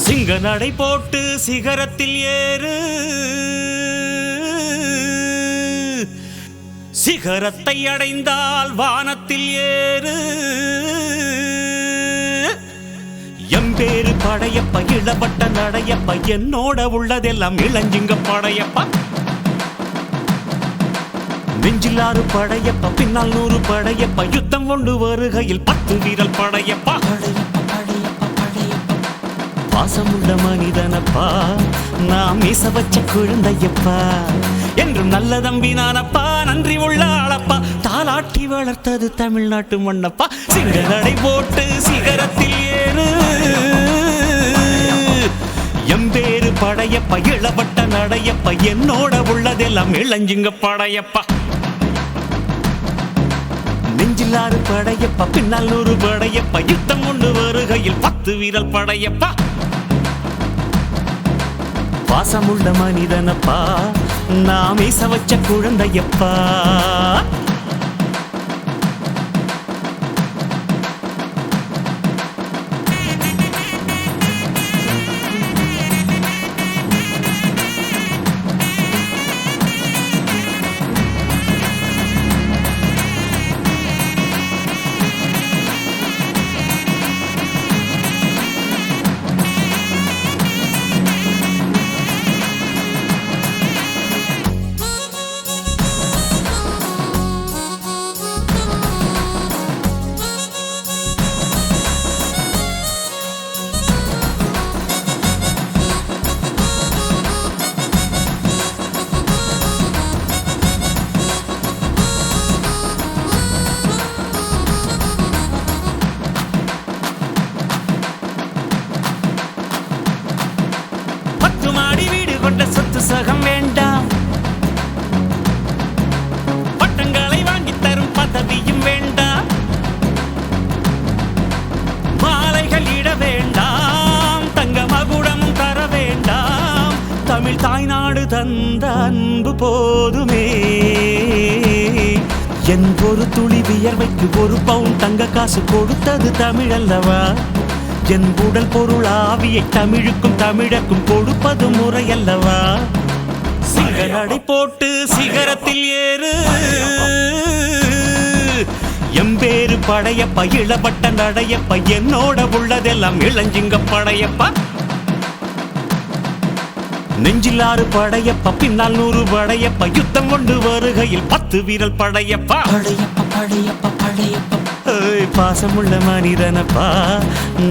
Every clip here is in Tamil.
சிங்க நடை போட்டு சிகரத்தில் ஏறு, சிகரத்தை அடைந்தால் வானத்தில் ஏறு. எம்பேரு படையப்ப இளவட்ட நடையப்ப, என்னோட உள்ளதெல்லாம் இளஞ்சிங்க படையப்பா. நெஞ்சிலாறு படையப்ப, பின்னால் 100 படையப்ப, யுத்தம் கொண்டு வருகையில் 10 வீரல் படையப்பா. பாசமுள்ள மனிதனப்பா, நாம் மீச வச்ச குழந்தையப்பா, என்றும் நல்ல தம்பி நானப்பா, நன்றி உள்ள ஆளப்பா, தாலாட்டி வளர்த்தது தமிழ்நாட்டு மண்ணப்பா. சிங்க நடை போட்டு சிகரத்தில் ஏறு, எம்பேரு படையப்ப இளவட்ட நடையப்ப, என்னோட உள்ளதெல்லாம் இளஞ்சிங்க படையப்பா. நெஞ்சிலாறு படையப்ப, பின்னால் 100 படையப்ப, யுத்தம் கொண்டு வருகையில் 10 வீரல் படையப்பா. பாசமுள்ள மனிதனப்பா, நாம் மீச வச்ச குழந்தையப்பா. சொத்து சகம் வேண்டாம், பட்டங்களை வாங்கி தரும் பதவியும் வேண்டாம், மாலைகள் இட வேண்டாம், தங்க மகுடமும் தர வேண்டாம், தமிழ் தாய்நாடு தந்த அன்பு போதுமே. என் ஒரு துளி வியர்வைக்கு 1 பவுன் தங்க காசு கொடுத்தது தமிழ் அல்லவா. என் உடல் பொருள் ஆவியை தமிழுக்கும் தமிழக்கும் கொடுப்பது முறையல்லவா. சிங்க நடை போட்டு சிகரத்தில் ஏறு, எம்பேரு படையப்ப இளவட்ட நடையப்ப, என்னோட உள்ளதெல்லாம் இளஞ்சிங்க படையப்பா. நெஞ்சிலாறு படையப்ப, பின்னால் 100 படையப்ப, யுத்தம் கொண்டு வருகையில் 10 வீரல் படையப்பா. பாசமுள்ள மனிதனப்பா,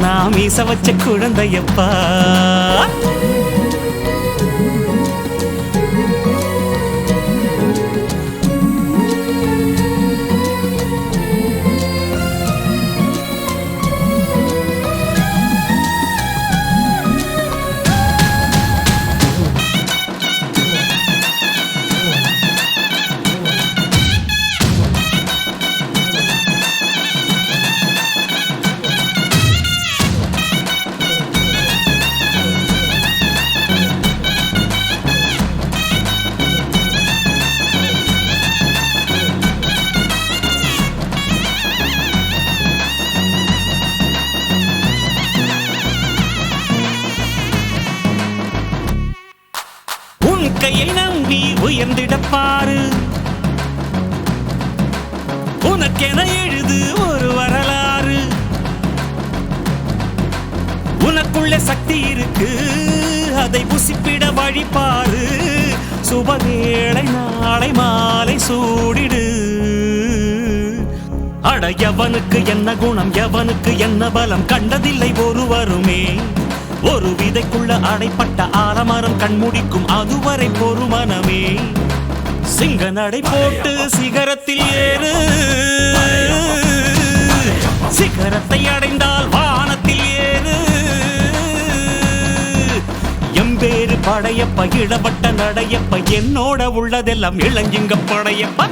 நாம் மீச வச்ச குழந்தையப்பா. கையை நம்பி உயர்ந்திடப்பாரு, உனக்கென எழுது ஒரு வரலாறு. உனக்குள்ள சக்தி இருக்கு, அதை புசிப்பிட வழிபாரு. சுபவேளை நாளை மாலை சூடிடு. அட எவனுக்கு என்ன குணம், எவனுக்கு என்ன பலம், கண்டதில்லை ஒருவருமே. ஒரு விதைக்குள்ள அடைப்பட்ட ஆலமரம் கண்முடிக்கும், அதுவரை பொறுமனமே. சிங்க நடை போட்டு சிகரத்தில் ஏறு, சிகரத்தை அடைந்தால் வானத்தில் ஏறு. எம்பேரு படையப்ப இளவட்ட நடையப்ப, என்னோட உள்ளதெல்லாம் இளஞ்சிங்க படையப்பா.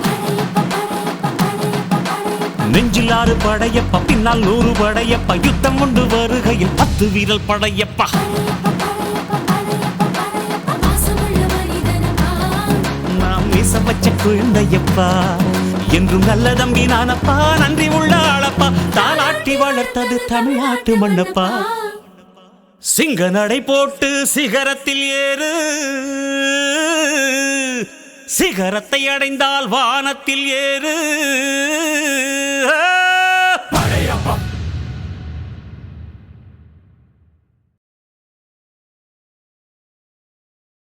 நெஞ்சிலாறு படையப்ப, பின்னால் 100 படையப்ப, யுத்தம் கொண்டு வருகையில் 10 வீரல் படையப்பா. நாம் மீச வச்ச குழந்தையப்பா, என்றும் நல்ல தம்பி நானப்பா, நன்றி உள்ள ஆளப்பா, தாலாட்டி வளர்த்தது தமிழ்நாட்டு மண்ணப்பா. சிங்க நடை போட்டு சிகரத்தில் ஏறு, சிகரத்தை அடைந்தால் வானத்தில் ஏறு.